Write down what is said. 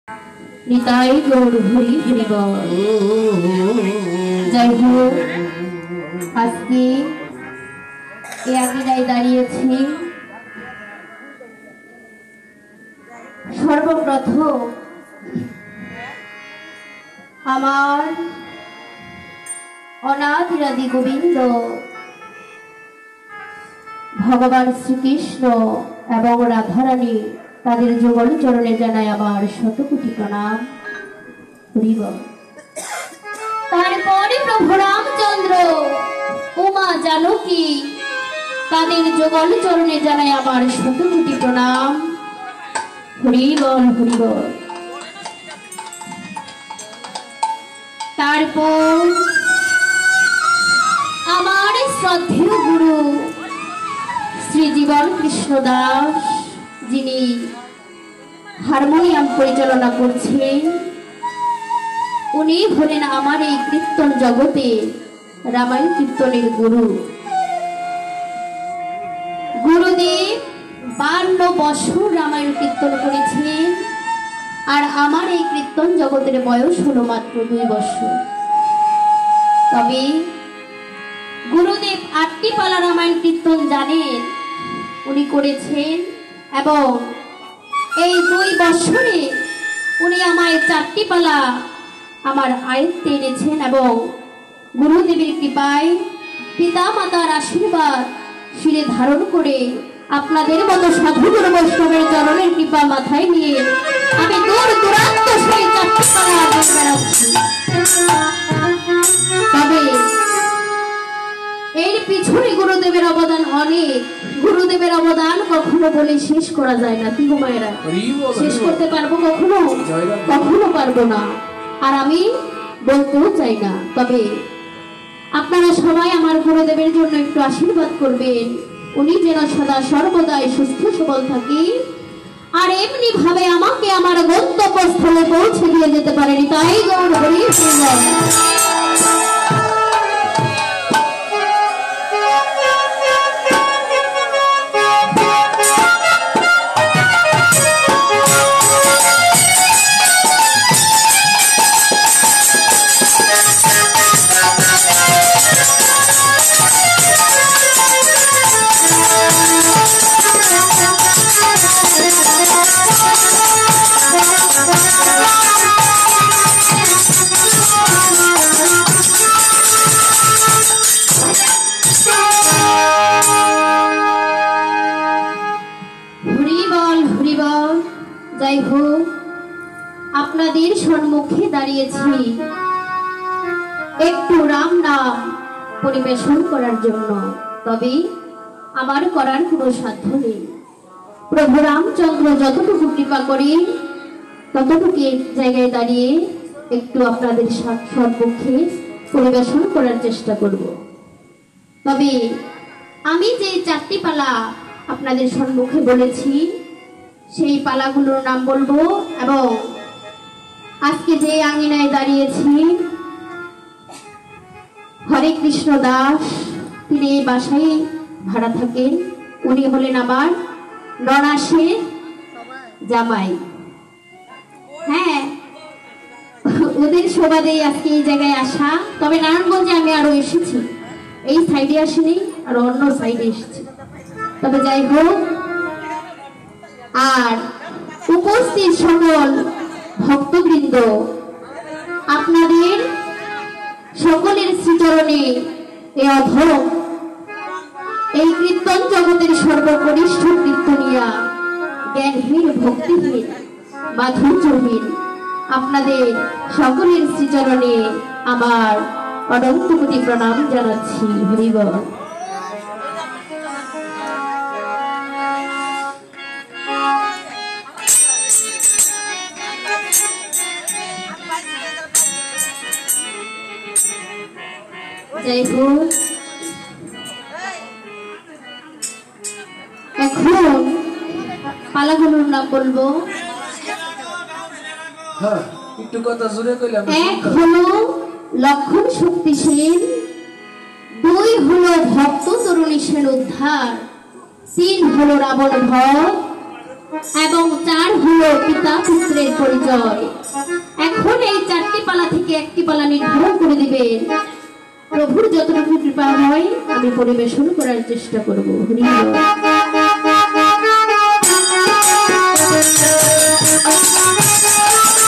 নিতাই গৌর হরি হরি বল। যাই হোক, আজকে এ আঙিনায় দাঁড়িয়েছি। সর্বপ্রথম আমার অনাদিরাদি গোবিন্দ ভগবান শ্রীকৃষ্ণ এবং রাধারানী তাদের যুগল চরণে জানায় আমার শতকোটি প্রণাম। তারপরে প্রভু রামচন্দ্র উমা জানকী তাদের যুগল চরণে জানায় আমার শতকোটি প্রণাম। হরি বল হরি বল। তারপর আমার শ্রদ্ধেয় গুরু শ্রী জীবন কৃষ্ণ দাস, যিনি হারমোনিয়াম পরিচালনা করছেন, উনি হলেন আমার এই কীর্তন জগতে রামায়ণ কীর্তনের গুরু। গুরুদেব 52 বছর রামায়ণ কীর্তন করেছেন, আর আমার এই কীর্তন জগতের বয়স হলো মাত্র 2 বছর। তবে গুরুদেব 8টি পালা রামায়ণ কীর্তন জানেন, উনি করেছেন, এবং এই 2 বছরে উনি আমায় 4টি পালা আমার আয়ত্তে এনেছেন, এবং গুরুদেবের কৃপায় পিতা মাতার আশীর্বাদ শিরে ধারণ করে আপনাদের মতো সাধুগুরু বৈষ্ণবের চরণের কৃপা মাথায় নিয়ে আমি দূর দূরান্ত সেই 4টি পালা বেড়াচ্ছি। তবে এর পিছনে গুরুদেবের অবদান অনেক। গুরুদেবের অবদান কখনো বলে শেষ করা যায় না। কি গো মায়েরা, শেষ করতে পারবো কখনো? কখনো পারবো না, আর আমি বলতেও চাই না। তবে আপনারা সবাই আমার গুরুদেবের জন্য একটু আশীর্বাদ করবেন, উনি যেন সদা সর্বদাই সুস্থ সবল থাকি, আর এমনি ভাবে আমাকে আমার গন্তব্যস্থলে পৌঁছে দিয়ে যেতে পারেনি। তাই গৌর হরি হরি। যাই হোক, আপনাদের সম্মুখে দাঁড়িয়েছি একটু রাম নাম পরিবেশন করার জন্য। তবে আমার করার কোনো সাধ্য নেই। প্রভু রামচন্দ্র যতটুকু কৃপা করেন ততটুকু জায়গায় দাঁড়িয়ে একটু আপনাদের সম্মুখে পরিবেশন করার চেষ্টা করব। তবে আমি যে 4টি পালা আপনাদের সম্মুখে বলেছি, সেই পালাগুলোর নাম বলবো, এবং আজকে যে আঙিনায় দাঁড়িয়েছি হরে কৃষ্ণ দাস, তিনি এই বাসায় ভাড়া থাকেন। উনি হলেন আমার ননাসে জামাই। হ্যাঁ, ওদের সুবাদেই আজকে এই জায়গায় আসা। তবে নারায়ণগঞ্জে আমি আরো এসেছি, এই সাইডে আসিনি, আর অন্য সাইডে এসেছি। তবে যাই হোক, আর উপস্থিত সকল ভক্তবৃন্দ, আপনাদের সকলের শ্রীচরণে এই অধম এই কীর্তন জগতের সর্বকনিষ্ঠ কীর্তনিয়া, জ্ঞানহীন ভক্তিহীন মাধুর্যহীন আপনাদের সকলের শ্রীচরণে আমার অনন্ত কোটি প্রণাম জানাচ্ছি। হরি বল। যাই হোক, এখন পালাগুলোর নাম বলবো। এক হলো লক্ষণ শক্তি সেন, 2 হলো ভক্ত তরুণী সেন উদ্ধার, 3 হলো রাবণ ভয়, এবং 4 হলো পিতা পুত্রের পরিচয়। জয়। এখন এই 4টি পালা থেকে একটি পালা নির্ধারণ করে দিবেন। প্রভুর যতটুকু কৃপা হয় আমি পরিবেশন করার চেষ্টা করব। হরি বল।